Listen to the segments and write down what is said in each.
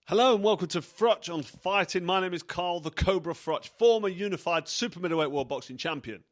Hello and welcome to Froch on Fighting. My name is Carl the Cobra Froch, former unified super middleweight world boxing champion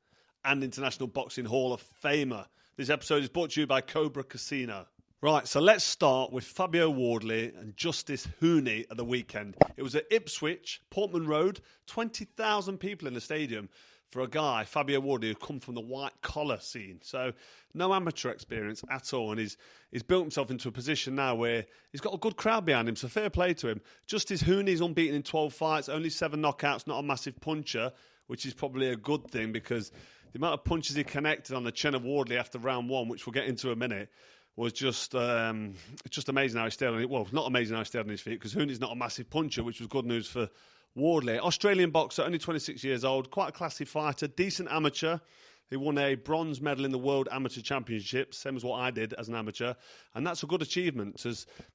and International Boxing Hall of Famer. This episode is brought to you by Cobra Casino. Right, so let's start with Fabio Wardley and Justis Huni at the weekend. It was at Ipswich, Portman Road, 20,000 people in the stadium for a guy, Fabio Wardley, who come from the white-collar scene. So no amateur experience at all, and he's built himself into a position now where he's got a good crowd behind him, so fair play to him. Justis Huni's unbeaten in 12 fights, only 7 knockouts, not a massive puncher, which is probably a good thing because the amount of punches he connected on the chin of Wardley after round 1, which we'll get into in a minute, was just amazing how he stayed on it. Well, not amazing how he stayed on his feet because Huni's not a massive puncher, which was good news for Wardley. Australian boxer, only 26 years old, quite a classy fighter, decent amateur. He won a bronze medal in the World Amateur Championships, same as what I did as an amateur. And that's a good achievement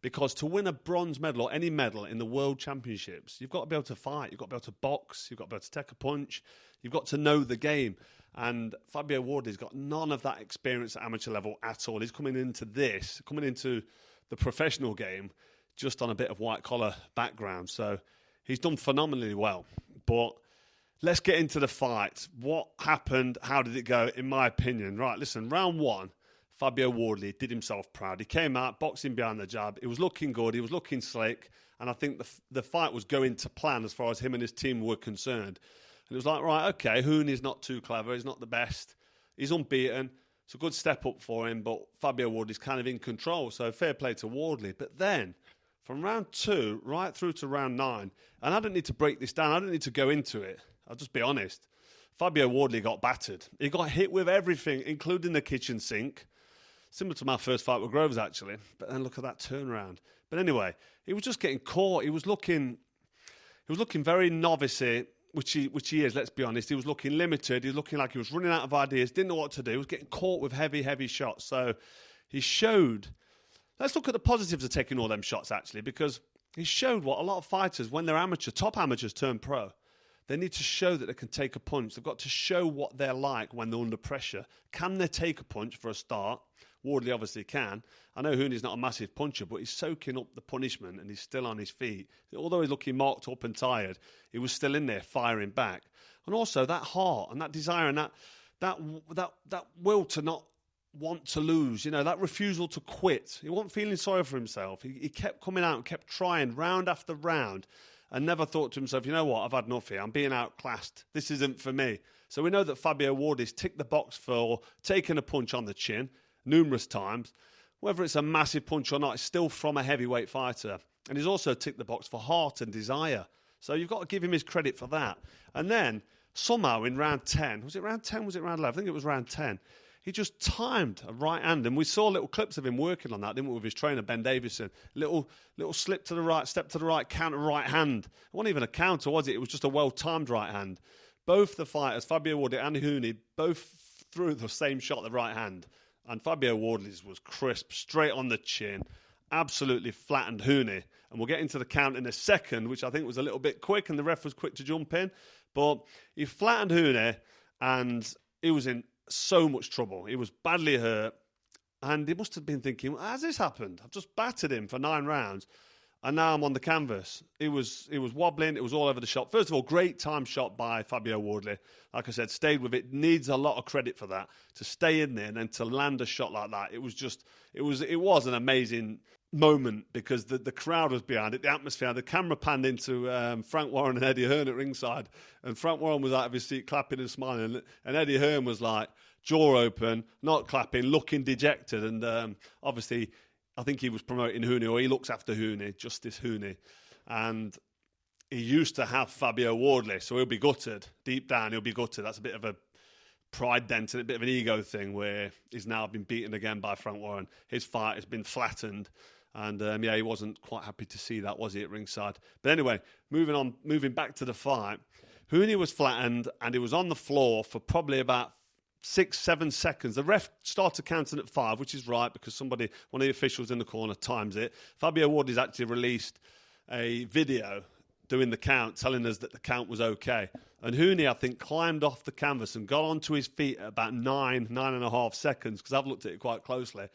because to win a bronze medal or any medal in the World Championships, you've got to be able to fight, you've got to be able to box, you've got to be able to take a punch, you've got to know the game. And Fabio Wardley's got none of that experience at amateur level at all. He's coming into the professional game just on a bit of white-collar background. So he's done phenomenally well. But let's get into the fight. What happened? How did it go? In my opinion, right, listen, round 1, Fabio Wardley did himself proud. He came out, boxing behind the jab. It was looking good. He was looking slick. And I think the fight was going to plan as far as him and his team were concerned. And it was like, right, okay, Hoon is not too clever. He's not the best. He's unbeaten. It's a good step up for him, but Fabio Wardley's kind of in control. So fair play to Wardley. But then, from round 2 right through to round 9, and I don't need to break this down. I don't need to go into it. I'll just be honest. Fabio Wardley got battered. He got hit with everything, including the kitchen sink. Similar to my first fight with Groves, actually. But then look at that turnaround. But anyway, he was just getting caught. He was looking very novice-y, which he is, let's be honest. He was looking limited. He was looking like he was running out of ideas, didn't know what to do. He was getting caught with heavy shots. So he showed... Let's look at the positives of taking all them shots, actually, because he showed what a lot of fighters, when they're top amateurs turn pro, they need to show that they can take a punch. They've got to show what they're like when they're under pressure. Can they take a punch for a start? Wardley obviously can. I know Hooney's not a massive puncher, but he's soaking up the punishment and he's still on his feet. Although he's looking marked up and tired, he was still in there firing back. And also that heart and that desire and that will to not want to lose, that refusal to quit. He wasn't feeling sorry for himself. He kept coming out and kept trying round after round and never thought to himself, you know what, I've had enough here. I'm being outclassed. This isn't for me. So we know that Fabio Wardley's ticked the box for taking a punch on the chin numerous times. Whether it's a massive punch or not, it's still from a heavyweight fighter. And he's also ticked the box for heart and desire. So you've got to give him his credit for that. And then somehow in round 10, was it round 10? Was it round 11? I think it was round 10. He just timed a right hand, and we saw little clips of him working on that, didn't we, with his trainer, Ben Davison. Little slip to the right, step to the right, counter right hand. It wasn't even a counter, was it? It was just a well-timed right hand. Both the fighters, Fabio Wardley and Hooney, both threw the same shot, the right hand. And Fabio Wardley's was crisp, straight on the chin, absolutely flattened Hooney. And we'll get into the count in a second, which I think was a little bit quick, and the ref was quick to jump in. But he flattened Hooney, and he was in so much trouble. He was badly hurt, and he must have been thinking, has this happened? I've just battered him for 9 rounds, and now I'm on the canvas. It was wobbling. It was all over the shot. First of all, great time shot by Fabio Wardley. Like I said, stayed with it. Needs a lot of credit for that, to stay in there and then to land a shot like that. It was an amazing moment because the crowd was behind it, the atmosphere. The camera panned into Frank Warren and Eddie Hearn at ringside, and Frank Warren was out of his seat clapping and smiling, and Eddie Hearn was like jaw open, not clapping, looking dejected. And obviously I think he was promoting Huni, or he looks after Huni, Justis Huni, and he used to have Fabio Wardley, so he'll be gutted. Deep down he'll be gutted. That's a bit of a pride dent and a bit of an ego thing where he's now been beaten again by Frank Warren. His fight has been flattened. And, he wasn't quite happy to see that, was he, at ringside? But anyway, moving back to the fight, Huni was flattened and he was on the floor for probably about 6-7 seconds. The ref started counting at 5, which is right because one of the officials in the corner times it. Fabio Wardley's actually released a video doing the count, telling us that the count was okay. And Huni, I think, climbed off the canvas and got onto his feet at about 9.5 seconds, because I've looked at it quite closely.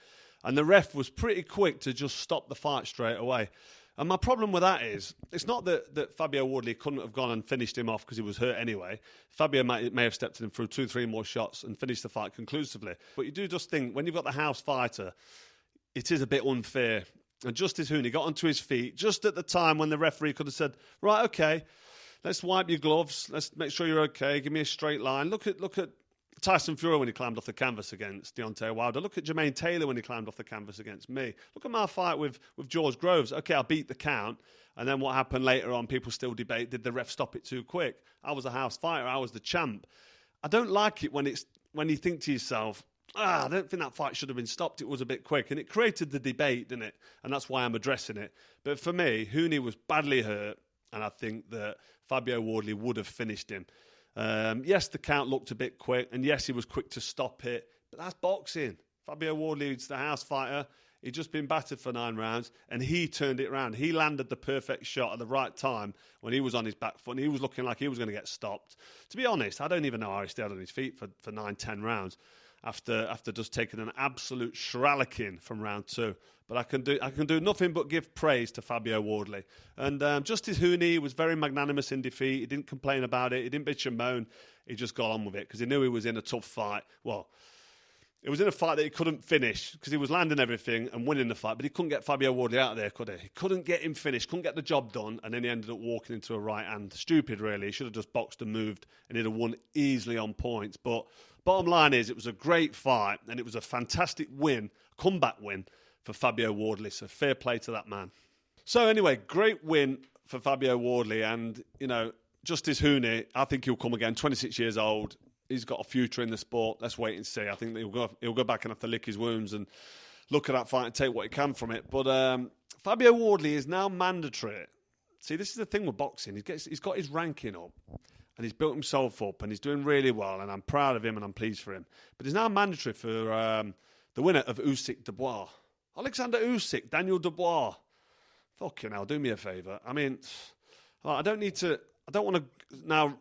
And the ref was pretty quick to just stop the fight straight away. And my problem with that is, it's not that Fabio Wardley couldn't have gone and finished him off because he was hurt anyway. Fabio may have stepped in through 2-3 more shots and finished the fight conclusively. But you do just think, when you've got the house fighter, it is a bit unfair. And Justis Huni got onto his feet just at the time when the referee could have said, right, okay, let's wipe your gloves. Let's make sure you're okay. Give me a straight line. Look at Tyson Fury when he climbed off the canvas against Deontay Wilder. Look at Jermaine Taylor when he climbed off the canvas against me. Look at my fight with George Groves. Okay, I beat the count. And then what happened later on, people still debate, did the ref stop it too quick? I was a house fighter. I was the champ. I don't like it when you think to yourself, I don't think that fight should have been stopped. It was a bit quick. And it created the debate, didn't it? And that's why I'm addressing it. But for me, Huni was badly hurt. And I think that Fabio Wardley would have finished him. Yes, the count looked a bit quick, and yes, he was quick to stop it, but that's boxing. Fabio Wardley is the house fighter. He'd just been battered for 9 rounds, and he turned it around. He landed the perfect shot at the right time when he was on his back foot, and he was looking like he was going to get stopped. To be honest, I don't even know how he stayed on his feet for 9-10 rounds after just taking an absolute shellacking from round 2. But I can do nothing but give praise to Fabio Wardley. And Justis Huni was very magnanimous in defeat. He didn't complain about it. He didn't bitch and moan. He just got on with it because he knew he was in a tough fight. Well, it was in a fight that he couldn't finish because he was landing everything and winning the fight, but he couldn't get Fabio Wardley out of there, could he? He couldn't get him finished, couldn't get the job done, and then he ended up walking into a right hand. Stupid, really. He should have just boxed and moved, and he'd have won easily on points. But bottom line is, it was a great fight, and it was a fantastic win, comeback win, for Fabio Wardley, so fair play to that man. So anyway, great win for Fabio Wardley, and, Justis Huni, I think he'll come again, 26 years old. He's got a future in the sport. Let's wait and see. I think he'll go back and have to lick his wounds and look at that fight and take what he can from it. But Fabio Wardley is now mandatory. See, this is the thing with boxing. He's got his ranking up, and he's built himself up, and he's doing really well, and I'm proud of him, and I'm pleased for him. But he's now mandatory for the winner of Usyk Dubois. Alexander Usyk, Daniel Dubois. Fucking hell, do me a favour. I mean, I don't want to now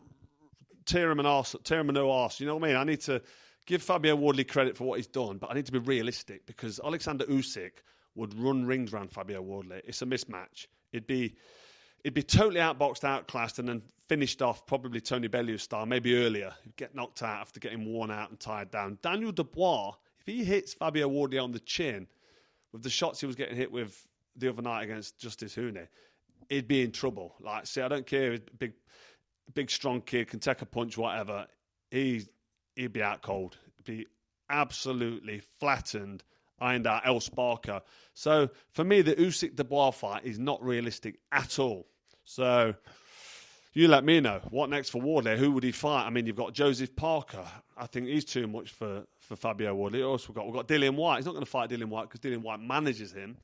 tear him a new arse. You know what I mean? I need to give Fabio Wardley credit for what he's done, but I need to be realistic because Alexander Usyk would run rings around Fabio Wardley. It's a mismatch. It'd be totally outboxed, outclassed, and then finished off probably Tony Bellew style, maybe earlier. He'd get knocked out after getting worn out and tied down. Daniel Dubois, if he hits Fabio Wardley on the chin, with the shots he was getting hit with the other night against Justis Huni, he'd be in trouble. Like, see, I don't care. Big, strong kid, can take a punch, whatever. He'd be out cold. He'd be absolutely flattened, ironed out, El Sparker. So, for me, the Usyk-Dubois fight is not realistic at all. So, you let me know. What next for Wardley? Who would he fight? I mean, you've got Joseph Parker. I think he's too much for Fabio Wardley. Also, we've got Dillian Whyte. He's not going to fight Dillian Whyte because Dillian Whyte manages him.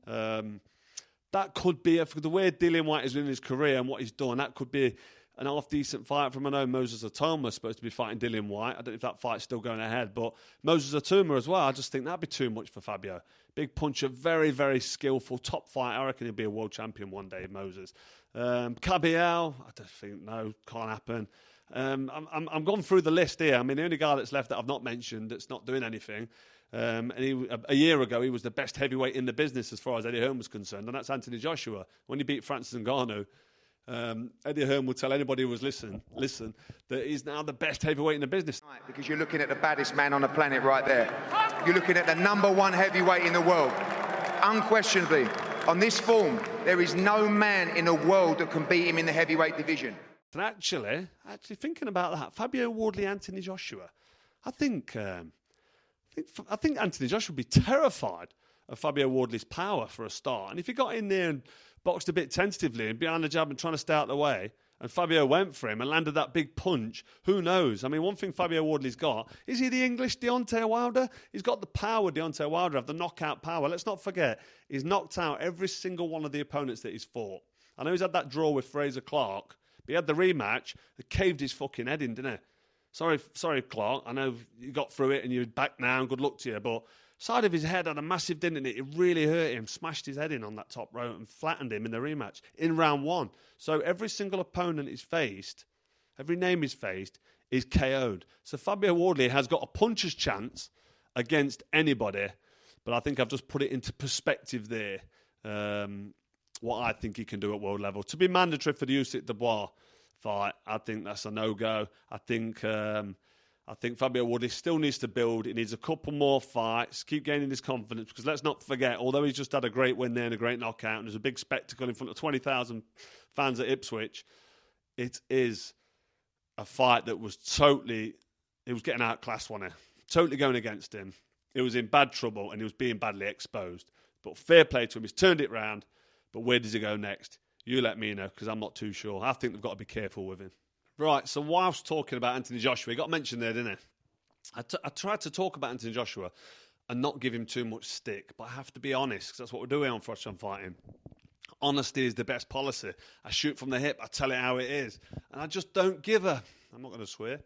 That could be, for the way Dillian Whyte is in his career and what he's done, that could be an half-decent fight from, I know Moses Atoma is supposed to be fighting Dillian Whyte. I don't know if that fight's still going ahead, but Moses Atoma as well, I just think that'd be too much for Fabio. Big puncher, very, very skillful, top fighter. I reckon he'll be a world champion one day, Moses. Cabiel, I don't think, no, can't happen. I'm going through the list here. I mean, the only guy that's left that I've not mentioned that's not doing anything, and a year ago he was the best heavyweight in the business as far as Eddie Hearn was concerned, and that's Anthony Joshua. When he beat Francis Ngannou, Eddie Hearn would tell anybody who was listen, that he's now the best heavyweight in the business. Because you're looking at the baddest man on the planet right there. You're looking at the #1 heavyweight in the world. Unquestionably, on this form, there is no man in the world that can beat him in the heavyweight division. And actually thinking about that, Fabio Wardley, Anthony Joshua, I think Anthony Joshua would be terrified of Fabio Wardley's power for a start. And if he got in there and boxed a bit tentatively and behind the jab and trying to stay out of the way, and Fabio went for him and landed that big punch, who knows? I mean, one thing Fabio Wardley's got, is he the English Deontay Wilder? He's got the power Deontay Wilder have, the knockout power. Let's not forget, he's knocked out every single one of the opponents that he's fought. I know he's had that draw with Fraser Clark, but he had the rematch that caved his fucking head in, didn't it? Sorry, Clark. I know you got through it and you're back now and good luck to you, but side of his head had a massive dent in it. It really hurt him, smashed his head in on that top rope and flattened him in the rematch in round 1. So every single opponent he's faced, every name he's faced, is KO'd. So Fabio Wardley has got a puncher's chance against anybody, but I think I've just put it into perspective there. what I think he can do at world level. To be mandatory for the Usyk Dubois fight, I think that's a no-go. I think Fabio Wardley still needs to build. He needs a couple more fights, keep gaining his confidence, because let's not forget, although he's just had a great win there and a great knockout, and there's a big spectacle in front of 20,000 fans at Ipswich, it is a fight that was he was getting outclassed, wasn't he? Totally going against him. He was in bad trouble and he was being badly exposed. But fair play to him. He's turned it round. But where does he go next? You let me know, because I'm not too sure. I think they've got to be careful with him. Right, so whilst talking about Anthony Joshua, he got mentioned there, didn't he? I tried to talk about Anthony Joshua and not give him too much stick, but I have to be honest, because that's what we're doing on Froch on Fighting. Honesty is the best policy. I shoot from the hip, I tell it how it is. And I just don't give a... I'm not going to swear,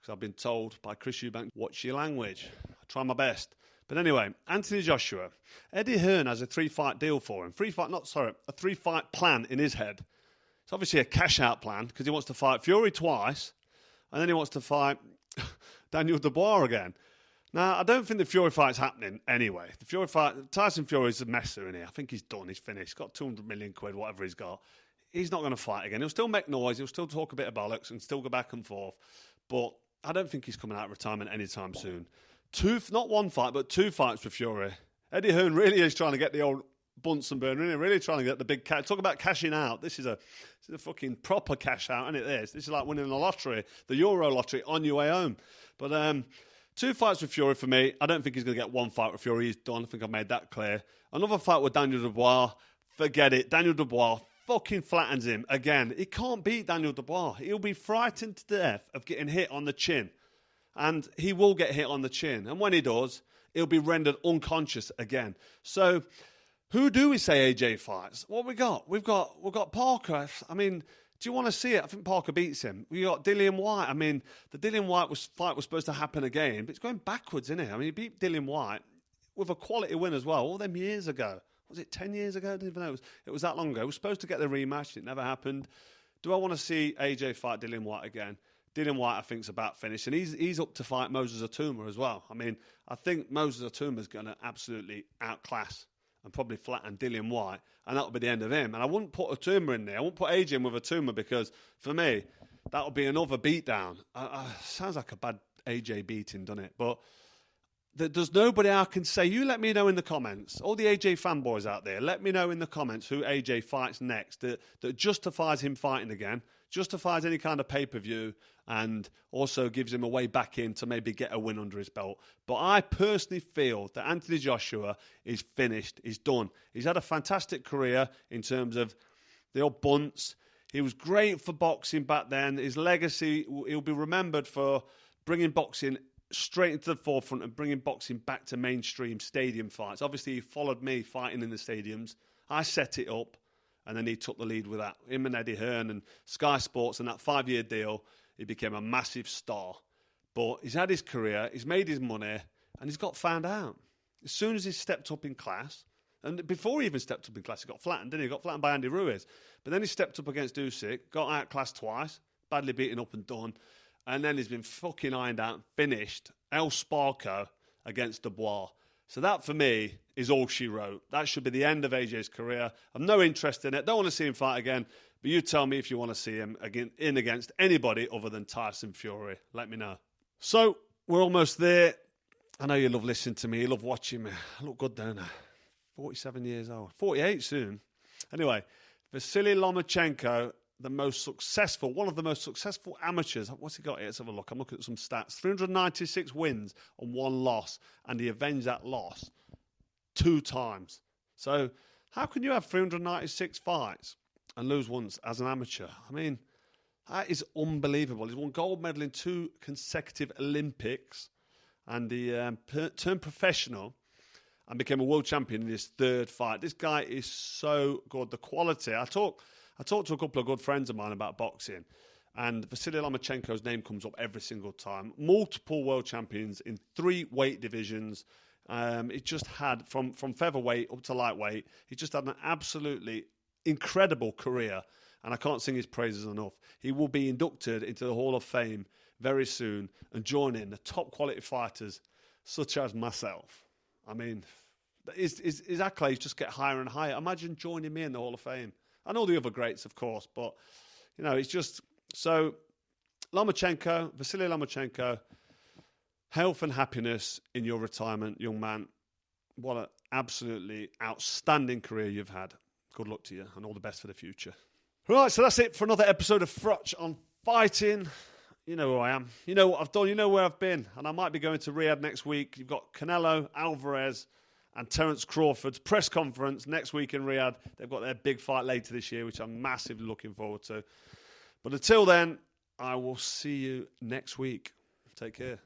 because I've been told by Chris Eubank, watch your language. I try my best. But anyway, Anthony Joshua. Eddie Hearn has a 3-fight deal for him. A 3-fight plan in his head. It's obviously a cash-out plan, because he wants to fight Fury twice, and then he wants to fight Daniel Dubois again. Now, I don't think the Fury fight's happening anyway. The Fury fight, Tyson Fury's a messer in here. I think he's done, he's finished. He's got 200 million quid, whatever he's got. He's not going to fight again. He'll still make noise, he'll still talk a bit of bollocks and still go back and forth. But I don't think he's coming out of retirement anytime soon. Not one fight, but 2 fights with Fury. Eddie Hearn really is trying to get the old Bunsen burner, isn't he? Really trying to get the big cash. Talk about cashing out. This is a fucking proper cash out, isn't it? This is like winning the lottery, the Euro lottery, on your way home. But 2 fights with Fury for me. I don't think he's going to get 1 fight with Fury. He's done. I think I've made that clear. Another fight with Daniel Dubois. Forget it. Daniel Dubois fucking flattens him again. He can't beat Daniel Dubois. He'll be frightened to death of getting hit on the chin. And he will get hit on the chin. And when he does, he'll be rendered unconscious again. So, who do we say AJ fights? What we got? We've got Parker. I mean, do you want to see it? I think Parker beats him. We got Dillian White. I mean, the Dillian White fight was supposed to happen again, but it's going backwards, isn't it? I mean, he beat Dillian White with a quality win as well, all them years ago. Was it 10 years ago? I don't even know. It was that long ago. He was supposed to get the rematch. It never happened. Do I want to see AJ fight Dillian White again? Dillian White, I think, is about finished. And he's up to fight Moses Atuma as well. I mean, I think Moses Atuma is going to absolutely outclass and probably flatten Dillian White. And that'll be the end of him. And I wouldn't put Atuma in there. I wouldn't put AJ in with Atuma, because, for me, that'll be another beatdown. Sounds like a bad AJ beating, doesn't it? But there's nobody I can say. You let me know in the comments. All the AJ fanboys out there, let me know in the comments who AJ fights next that justifies him fighting again, justifies any kind of pay-per-view, and also gives him a way back in to maybe get a win under his belt. But I personally feel that Anthony Joshua is finished. He's done. He's had a fantastic career in terms of the old bunts. He was great for boxing back then. His legacy, he'll be remembered for bringing boxing straight into the forefront and bringing boxing back to mainstream stadium fights. Obviously, he followed me fighting in the stadiums. I set it up, and then he took the lead with that. Him and Eddie Hearn and Sky Sports and that 5-year deal, he became a massive star. But he's had his career, he's made his money, and he's got found out. As soon as he stepped up in class, and before he even stepped up in class, he got flattened, didn't he? He got flattened by Andy Ruiz. But then he stepped up against Usyk, got outclassed twice, badly beaten up and done. And then he's been fucking ironed out, finished, El Sparko against Dubois. So that, for me, is all she wrote. That should be the end of AJ's career. I've no interest in it. Don't want to see him fight again. But you tell me if you want to see him in against anybody other than Tyson Fury. Let me know. So, we're almost there. I know you love listening to me. You love watching me. I look good, don't I? 47 years old. 48 soon. Anyway, Vasily Lomachenko, one of the most successful amateurs. What's he got here? Let's have a look. I'm looking at some stats. 396 wins and 1 loss. And he avenged that loss 2 times. So, how can you have 396 fights and lose once as an amateur? I mean, that is unbelievable. He's won gold medal in 2 consecutive Olympics. And he turned professional and became a world champion in his 3rd fight. This guy is so good. The quality. I talked to a couple of good friends of mine about boxing, and Vasily Lomachenko's name comes up every single time. Multiple world champions in 3 weight divisions. He just had, from featherweight up to lightweight, he just had an absolutely incredible career, and I can't sing his praises enough. He will be inducted into the Hall of Fame very soon and join in the top quality fighters such as myself. I mean, His accolades just get higher and higher. Imagine joining me in the Hall of Fame. And all the other greats, of course, but, it's just... So, Vasily Lomachenko, health and happiness in your retirement, young man. What an absolutely outstanding career you've had. Good luck to you, and all the best for the future. Right, so that's it for another episode of Froch on fighting. You know who I am. You know what I've done. You know where I've been. And I might be going to Riyadh next week. You've got Canelo, Alvarez, and Terence Crawford's press conference next week in Riyadh. They've got their big fight later this year, which I'm massively looking forward to. But until then, I will see you next week. Take care.